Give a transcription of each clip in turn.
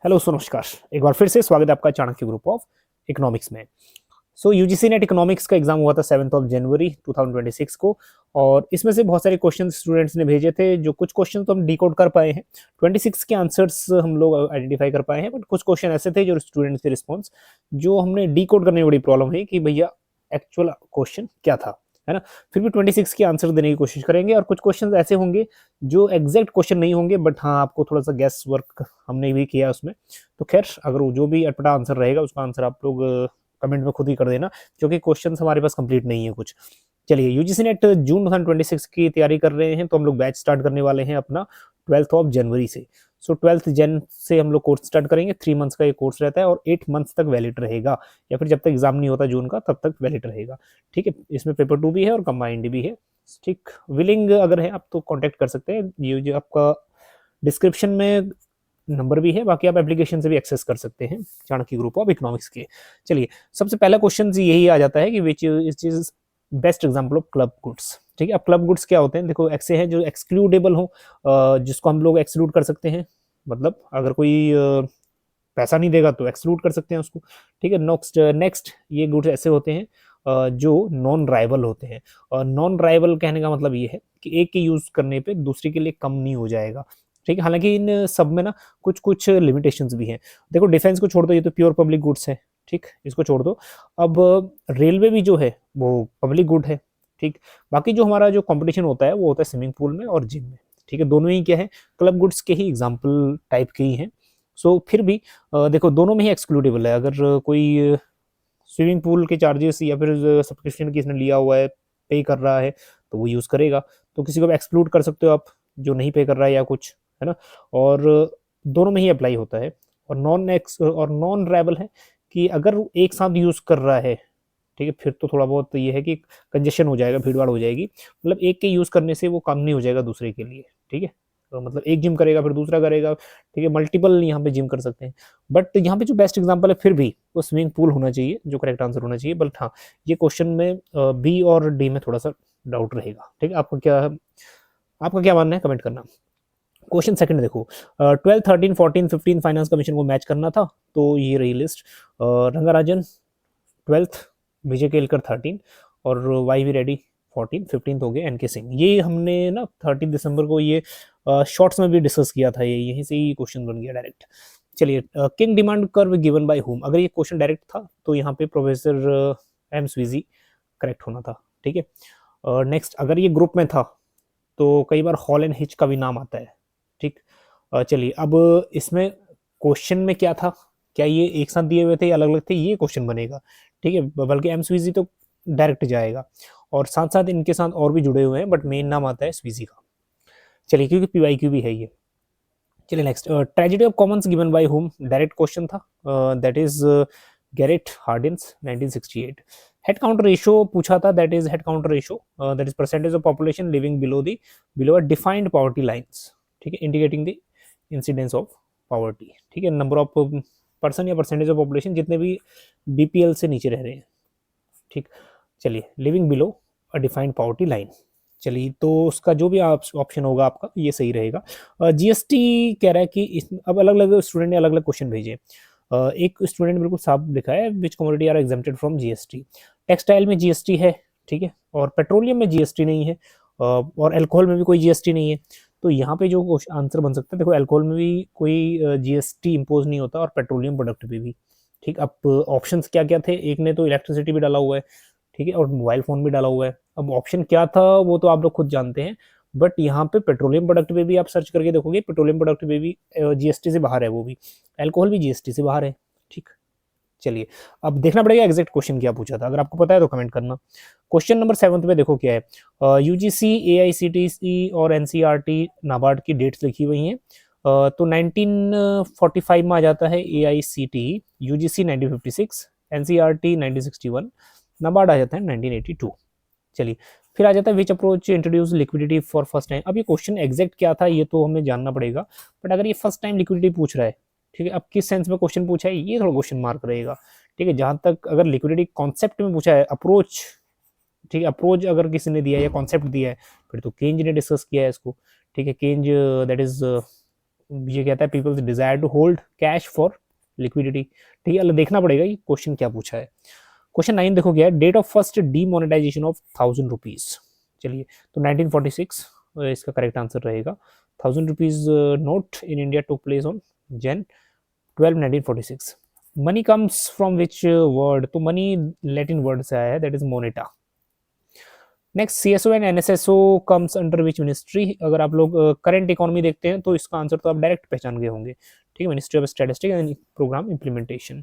Hello नमस्कार। एक बार फिर से स्वागत है आपका चाणक्य ग्रुप ऑफ इकोनॉमिक्स में। यूजीसी नेट इकोनॉमिक्स का एग्जाम हुआ था 7 जनवरी 2026 को, और इसमें से बहुत सारे क्वेश्चन स्टूडेंट्स ने भेजे थे। जो कुछ क्वेश्चन तो हम डिकोड कर पाए हैं, 26 के आंसर्स हम लोग आइडेंटिफाई कर पाए हैं, बट कुछ क्वेश्चन ऐसे थे जो स्टूडेंट्स के रिस्पॉन्स जो हमने डिकोड करने में बड़ी प्रॉब्लम है कि भैया एक्चुअल क्वेश्चन क्या था, है ना। फिर भी 26 के आंसर देने की कोशिश करेंगे, और कुछ क्वेश्चन ऐसे होंगे जो एग्जैक्ट क्वेश्चन नहीं होंगे, बट हाँ आपको थोड़ा सा गैस वर्क हमने भी किया उसमें। तो खैर, अगर वो जो भी अटपटा आंसर रहेगा उसका आंसर आप लोग कमेंट में खुद ही कर देना, क्योंकि क्वेश्चन हमारे पास कंप्लीट नहीं है कुछ। चलिए, यूजीसी नेट जून 2026 की तैयारी कर रहे हैं, तो हम लोग बैच स्टार्ट करने वाले हैं अपना 12 जनवरी से। 12 जन से हम लोग कोर्स स्टार्ट करेंगे। 3 मंथ्स का ये कोर्स रहता है और 8 मंथ्स तक वैलिड रहेगा, या फिर जब तक एग्जाम नहीं होता जून का तब तक वैलिड रहेगा। ठीक है, इसमें पेपर 2 भी है और कंबाइंड भी है। ठीक, विलिंग अगर है आप तो कांटेक्ट कर सकते हैं। ये जो आपका डिस्क्रिप्शन में नंबर भी है, बाकी आप एप्लीकेशन से भी एक्सेस कर सकते हैं चाणक्य ग्रुप ऑफ इकोनॉमिक्स के। चलिए, सबसे पहला क्वेश्चन यही आ जाता है कि which is best example of club goods. ठीक है, अब क्लब गुड्स क्या होते हैं, देखो ऐसे हैं जो एक्सक्लूडेबल हो, जिसको हम लोग एक्सक्लूड कर सकते हैं। मतलब अगर कोई पैसा नहीं देगा तो एक्सक्लूड कर सकते हैं उसको। ठीक है, नेक्स्ट नेक्स्ट ये गुड्स ऐसे होते हैं जो नॉन राइवल होते हैं। और नॉन राइवल कहने का मतलब ये है कि एक के यूज करने पे दूसरे के लिए कम नहीं हो जाएगा। ठीक है, हालांकि इन सब में ना कुछ कुछ लिमिटेशंस भी हैं। देखो, डिफेंस को छोड़ दो, ये तो प्योर पब्लिक गुड्स है। ठीक, इसको छोड़ दो। अब रेलवे भी जो है वो पब्लिक गुड है। ठीक, बाकी जो हमारा जो कंपटीशन होता है वो होता है स्विमिंग पूल में और जिम में। ठीक है, दोनों ही क्या है, क्लब गुड्स के ही एग्जाम्पल टाइप के ही हैं। फिर भी देखो दोनों में ही एक्सक्लूडेबल है। अगर कोई स्विमिंग पूल के चार्जेस या फिर सब्सक्रिप्शन किसने लिया हुआ है, पे कर रहा है, तो वो यूज़ करेगा। तो किसी को भी एक्सक्लूड कर सकते हो आप जो नहीं पे कर रहा है या कुछ, है ना। और दोनों में ही अप्लाई होता है। और नॉन राइवल है कि अगर वो एक साथ यूज़ कर रहा है, ठीक है, फिर तो थोड़ा बहुत ये है कि कंजेशन हो जाएगा, भीड़ भाड़ हो जाएगी। मतलब एक के यूज़ करने से वो काम नहीं हो जाएगा दूसरे के लिए। ठीक है, तो मतलब एक जिम करेगा फिर दूसरा करेगा। ठीक है, मल्टीपल यहाँ पे जिम कर सकते हैं। बट यहाँ पे जो बेस्ट एग्जांपल है फिर भी वो स्विमिंग पूल होना चाहिए, जो करेक्ट आंसर होना चाहिए। बट हाँ, ये क्वेश्चन में बी और डी में थोड़ा सा डाउट रहेगा। ठीक है, आपका क्या मानना है, कमेंट करना। क्वेश्चन सेकंड देखो, 12, 13, 14, 15 फाइनेंस कमीशन को मैच करना था, तो ये रही लिस्ट। रंगाराजन 12th, विजय केलकर 13, और वाई वी रेड्डी 14, 15 हो गए एनके सिंह। ये हमने ना 13 दिसंबर को ये शॉर्ट्स में भी डिस्कस किया था, ये यहीं से ही क्वेश्चन बन गया डायरेक्ट। चलिए, king demand curve given by हुम, अगर ये क्वेश्चन डायरेक्ट था तो यहाँ पे प्रोफेसर एम स्वीजी करेक्ट होना था। ठीक है, नेक्स्ट अगर ये ग्रुप में था तो कई बार हॉल एंड हिच का भी नाम आता है। ठीक, चलिए अब इसमें क्वेश्चन में क्या था, क्या ये एक साथ दिए हुए थे या अलग अलग थे, ये क्वेश्चन बनेगा। ठीक है, बल्कि एम स्वीजी तो डायरेक्ट जाएगा, और साथ साथ इनके साथ और भी जुड़े हुए हैं, बट मेन नाम आता है स्वीजी का। चलिए, क्योंकि पीवाईक्यू भी है ये। चलिए next, tragedy of commons given by whom, direct question था। That is Garrett Hardin's 1968। Head count ratio पूछा था, that is head count ratio, that is percentage of population living below a defined poverty lines. ठीक है, indicating the incidence of poverty. ठीक है, number of person या percentage of population जितने भी BPL से नीचे रह रहे हैं। ठीक, चलिए, living below a defined poverty line. चलिए, तो उसका जो भी ऑप्शन होगा आपका ये सही रहेगा। जीएसटी कह रहा है कि अब अलग अलग स्टूडेंट ने अलग अलग क्वेश्चन भेजे। एक स्टूडेंट बिल्कुल साफ लिखा है, which commodity are exempted from GST. Textile में जीएसटी है, ठीक है, और पेट्रोलियम में जीएसटी नहीं है, और अल्कोहल में भी कोई जीएसटी नहीं है। तो यहाँ पे जो आंसर बन सकता है, देखो अल्कोहल में भी कोई जीएसटी इम्पोज नहीं होता, और पेट्रोलियम प्रोडक्ट पे भी। ठीक, अब ऑप्शंस क्या क्या थे, एक ने तो इलेक्ट्रिसिटी भी डाला हुआ है, ठीक है, और मोबाइल फोन भी डाला हुआ है। अब ऑप्शन क्या था वो तो आप लोग खुद जानते हैं, बट यहाँ पे पेट्रोलियम प्रोडक्ट पे भी आप सर्च करके देखोगे, पेट्रोलियम प्रोडक्ट पे भी जीएसटी से बाहर है, वो भी अल्कोहल भी जीएसटी से बाहर है। ठीक, चलिए, अब देखना पड़ेगा एग्जैक्ट क्वेश्चन क्या पूछा था। अगर आपको पता है तो कमेंट करना। क्वेश्चन नंबर 7 पे देखो क्या है, यूजीसी, एआईसीटीई और एनसीईआरटी नाबार्ड की डेट्स लिखी हुई हैं। तो 1945 में आ जाता है एआईसीटीई, यूजीसी 1956, एनसीईआरटी 1961, नाबार्ड आ जाता है 1982। चलिए, फिर आ जाता है which approach introduce liquidity for first time. अब ये क्वेश्चन एग्जैक्ट क्या था ये तो हमें जानना पड़ेगा, बट अगर ये फर्स्ट टाइम लिक्विडिटी पूछ रहा है, ठीक है, अब किस सेंस में क्वेश्चन पूछा है ये थोड़ा क्वेश्चन मार्क रहेगा। ठीक है, जहां तक अगर लिक्विडिटी कॉन्सेप्ट में पूछा है, अप्रोच, ठीक है, अप्रोच अगर किसी ने दिया है या कॉन्सेप्ट दिया है, फिर तो केंज ने डिस्कस किया है इसको। ठीक है, केंज दैट इज ये कहता है people's desire to hold cash for liquidity. ठीक है, अगर देखना पड़ेगा ये क्वेश्चन क्या पूछा है। क्वेश्चन 9 देखो क्या है, date of first demonetization of 1000 rupees. चलिए, तो 1946 इसका करेक्ट आंसर रहेगा। 1000 rupees note in India took place on Jan 12, 1946। Money comes from which word, तो मनी लैटिन वर्ड से आया है, that is moneta. Next, CSO and NSSO comes under which ministry. अगर आप लोग करंट इकोनॉमी देखते हैं तो इसका आंसर तो आप डायरेक्ट पहचान गए होंगे। ठीक है, ministry of statistic and programme implementation.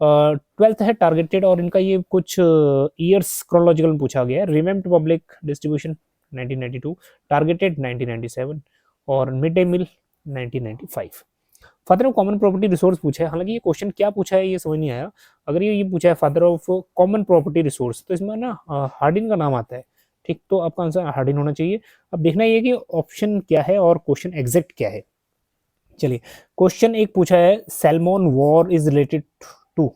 12th है टारगेटेड, और इनका ये कुछ ईयर्स क्रोनोलॉजिकल पूछा गया है। रिवेम्प्ड पब्लिक डिस्ट्रीब्यूशन 1992, टारगेटेड 1997, और mid day meal 1995। Father of common property resource पूछा है, हालांकि ये क्वेश्चन क्या पूछा है ये समझ नहीं आया। अगर ये पूछा है father of common property resource, तो इसमें ना हार्डिन का नाम आता है। ठीक, तो आपका आंसर हार्डिन होना चाहिए। अब देखना ये कि ऑप्शन क्या है और क्वेश्चन एग्जैक्ट क्या है। चलिए, क्वेश्चन एक पूछा है, salmon war is related to,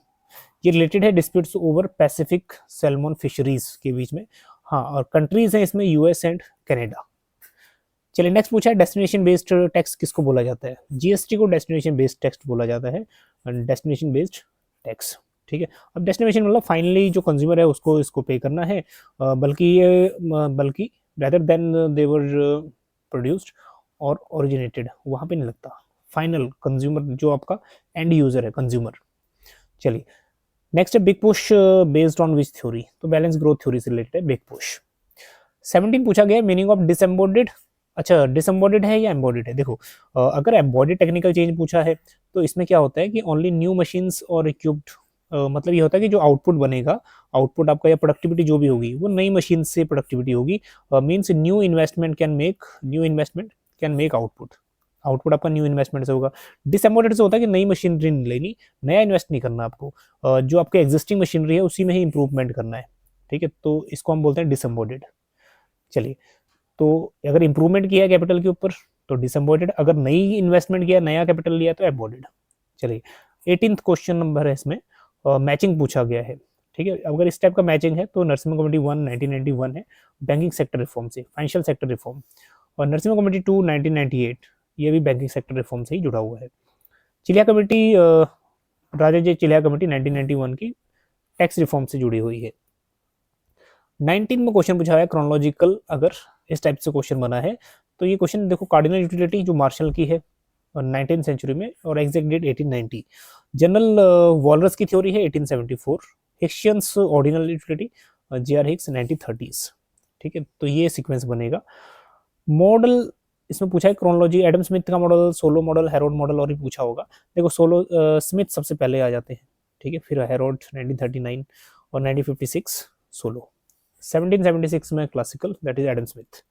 ये रिलेटेड है disputes over Pacific salmon fisheries के बीच में। हाँ, और कंट्रीज हैं इसमें यूएस एंड कनाडा। चलिए, नेक्स्ट पूछा है, डेस्टिनेशन बेस्ड टैक्स किसको बोला जाता है। जीएसटी को डेस्टिनेशन बेस्ड टैक्स बोला जाता है, डेस्टिनेशन बेस्ड टैक्स। ठीक है, अब डेस्टिनेशन मतलब फाइनली जो कंज्यूमर है उसको इसको पे करना है, बल्कि rather than they were produced और ओरिजिनेटेड, वहाँ पे नहीं लगता। फाइनल कंज्यूमर जो आपका एंड यूजर है, कंज्यूमर। चलिए, नेक्स्ट है big push based on which theory, तो बैलेंस ग्रोथ थ्योरी से रिलेटेड है बिग पुश। 17 पूछा गया, मीनिंग ऑफ डिसएम्बॉडिड। अच्छा, डिसएम्बॉडिड है या एम्बॉडिड है। देखो, अगर एम्बॉडिड टेक्निकल चेंज पूछा है तो इसमें क्या होता है कि ओनली न्यू मशीन्स और इक्विप्ड, मतलब ये होता है कि जो आउटपुट बनेगा, आउटपुट आपका या प्रोडक्टिविटी जो भी होगी वो नई मशीन से प्रोडक्टिविटी होगी। Means new investment can make output, output आपका न्यू इन्वेस्टमेंट से होगा। डिसएम्बॉडिड से होता है कि नई मशीनरी नहीं लेनी, नया इन्वेस्ट नहीं करना आपको, जो आपके एग्जिस्टिंग मशीनरी है उसी में ही इंप्रूवमेंट करना है। ठीक है, तो इसको हम बोलते हैं डिसएम्बॉडिड। चलिए, तो अगर इंप्रूवमेंट किया है कैपिटल के ऊपर तो डिसएम्बॉडिड, अगर नई इन्वेस्टमेंट किया, नया कैपिटल लिया तो एम्बॉडिड। चलिए, 18th क्वेश्चन नंबर है, इसमें मैचिंग पूछा गया है। ठीक है, अगर इस टाइप का मैचिंग है तो नरसिम्हा कमेटी 1 1991 है, बैंकिंग सेक्टर रिफॉर्म से, फाइनेंशियल सेक्टर रिफॉर्म, और नरसिम्हा कमेटी 2 1998, ये भी बैंकिंग सेक्टर रिफॉर्म से ही जुड़ा हुआ है। चिलिया कमेटी, राजा जे चिलिया कमेटी 1991 की टैक्स रिफॉर्म से जुड़ी हुई है। 19 में क्वेश्चन पूछा है क्रोनोलॉजिकल, अगर इस टाइप से क्वेश्चन बना है तो ये क्वेश्चन देखो, कार्डिनल यूटिलिटी जो मार्शल की है 19th सेंचुरी में, और एग्जैक्ट डेट 1890। जनरल वॉलरस की थ्योरी है 1874। Hicksians ordinal utility J.R. Hicks 1930s। ठीक है, तो ये सीक्वेंस बनेगा। मॉडल इसमें पूछा है क्रोनोलॉजी, एडम स्मिथ का model, Solow model, Herod model, और भी पूछा होगा। देखो, सोलो स्मिथ सबसे पहले आ जाते हैं। ठीक है, फिर हेरोड 1939, और 1956 सोलो। 1776 में classical, that is Adam Smith.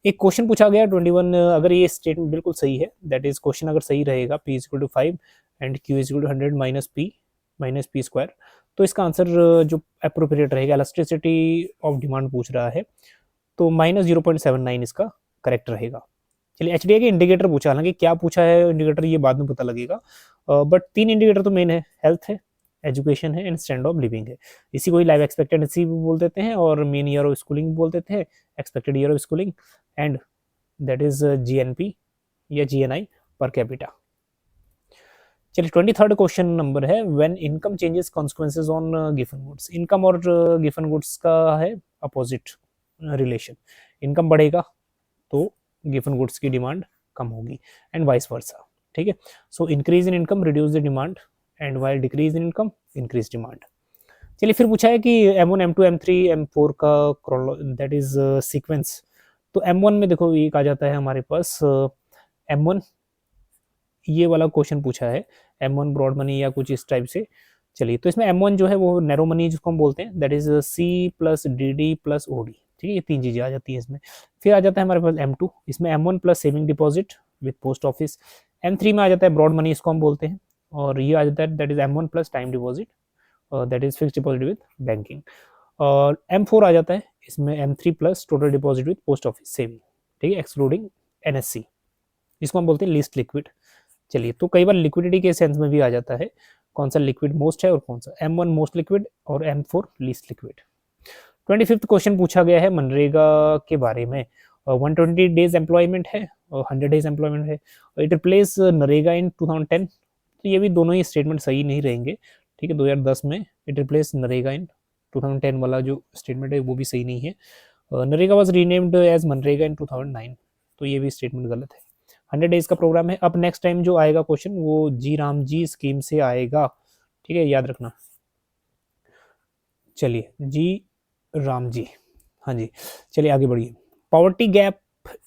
एक क्वेश्चन पूछा गया 21, अगर ये स्टेटमेंट बिल्कुल सही है, दैट इज क्वेश्चन अगर सही रहेगा, P = 5 and Q = 100 minus P square, तो इसका आंसर जो अप्रोप्रिएट रहेगा, इलास्टिसिटी ऑफ डिमांड पूछ रहा है, तो -0.79 इसका करेक्ट रहेगा। चलिए, HDI के इंडिकेटर पूछा, हालांकि क्या पूछा है इंडिकेटर ये बाद में पता लगेगा, बट 3 इंडिकेटर तो मेन है, हेल्थ है, एजुकेशन है एंड स्टैंडर्ड ऑफ लिविंग है। इसी को ही लाइफ एक्सपेक्टेंसी भी बोल देते हैं, और मेन ईयर ऑफ स्कूलिंग भी बोल देते हैं, expected year of schooling, and that is GNP या GNI पर कैपिटा। चलिए, 23rd क्वेश्चन नंबर है, when income changes consequences on given goods. Income और गिवन गुड्स का है अपोजिट रिलेशन, इनकम बढ़ेगा तो गिवन गुड्स की डिमांड कम होगी, एंड वाइस वर्सा। ठीक है, so increase in income reduce the demand, and while decrease in income increase demand. चलिए, फिर पूछा है कि M1 M2 M3 M4 का दैट इज सीक्वेंस, तो M1 में देखो ये कहा जाता है हमारे पास M1, ये वाला क्वेश्चन पूछा है, M1 ब्रॉड मनी या कुछ इस टाइप से। चलिए, तो इसमें M1 जो है वो नैरो मनी जिसको हम बोलते हैं, that is C + DD + OD। ठीक है, ये 3 चीजें आ जाती है इसमें। फिर आ जाता है हमारे पास M2, इसमें M1 + saving deposit with post office. M3 में आ जाता है ब्रॉड मनी, इसको हम बोलते हैं, और ये आ जाता है that is M1 + time deposit, that is fix deposit with banking. और M4 आ जाता है, इसमें M3 + total deposit with post office saving. ठीक है, एक्सक्लूडिंग NSC, इसको हम बोलते हैं लीस्ट लिक्विड। चलिए, तो कई बार लिक्विडिटी के सेंस में भी आ जाता है, कौन सा लिक्विड मोस्ट है और कौन सा, M1 मोस्ट लिक्विड और M4 least liquid. 25th question पूछा गया है मनरेगा के बारे में, 120 डेज एम्प्लॉयमेंट है, 100 डेज एम्प्लॉयमेंट है। इट रिप्लेस नरेगा इन 2010, तो ये भी दोनों ही स्टेटमेंट सही नहीं रहेंगे, ठीक है। 2010 में इट रिप्लेस नरेगा इन 2010 वाला जो स्टेटमेंट है वो भी सही नहीं है। नरेगा वॉज रीनेम्ड एज मनरेगा इन 2009, तो ये भी स्टेटमेंट गलत है। 100 डेज का प्रोग्राम है। अब नेक्स्ट टाइम जो आएगा क्वेश्चन वो जी राम जी स्कीम से आएगा, ठीक है, याद रखना। चलिए जी राम जी, हाँ जी। चलिए आगे बढ़िए। पॉवर्टी गैप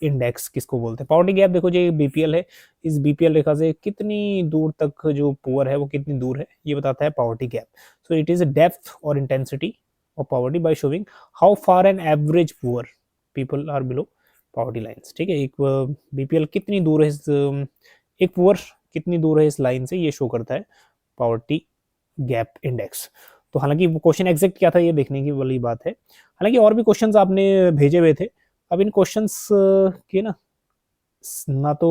इंडेक्स किसको बोलते हैं? पॉवर्टी गैप देखो जी, बीपीएल है, इस बीपीएल रेखा से कितनी दूर तक जो पुअर है वो कितनी दूर है, ये बताता है poverty gap. So it is depth और intensity of poverty by showing how far an average poor people are below poverty lines, ठीक है। एक बीपीएल कितनी दूर है इस एक पुअर कितनी दूर है इस लाइन से, ये शो करता है पॉवर्टी गैप इंडेक्स। तो हालांकि वो क्वेश्चन एग्जैक्ट क्या था ये देखने की वाली बात है। हालांकि और भी क्वेश्चंस आपने भेजे हुए थे, अब इन क्वेश्चंस के ना तो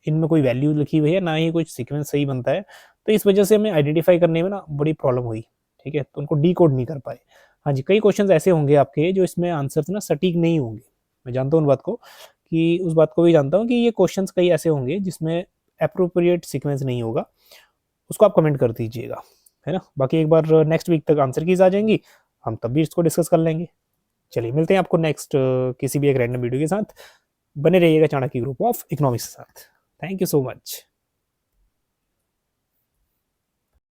इनमें कोई वैल्यू लिखी हुई है, ना ही कुछ सीक्वेंस सही बनता है, तो इस वजह से हमें आइडेंटिफाई करने में ना बड़ी प्रॉब्लम हुई, ठीक है। तो उनको डी कोड नहीं कर पाए। हाँ जी, कई क्वेश्चंस ऐसे होंगे आपके जो इसमें आंसर्स ना सटीक नहीं होंगे, मैं जानता हूँ उन बात को, कि उस बात को भी जानता हूँ कि ये क्वेश्चंस कई ऐसे होंगे जिसमें अप्रोप्रिएट सीक्वेंस नहीं होगा, उसको आप कमेंट कर दीजिएगा, है ना। बाकी एक बार नेक्स्ट वीक तक आंसर कीज आ जाएंगी, हम तब भी इसको डिस्कस कर लेंगे। चलिए मिलते हैं आपको नेक्स्ट किसी भी एक रैंडम वीडियो के साथ। बने रहिएगा चाणक्य ग्रुप ऑफ इकोनॉमिक्स के साथ। Thank you so much.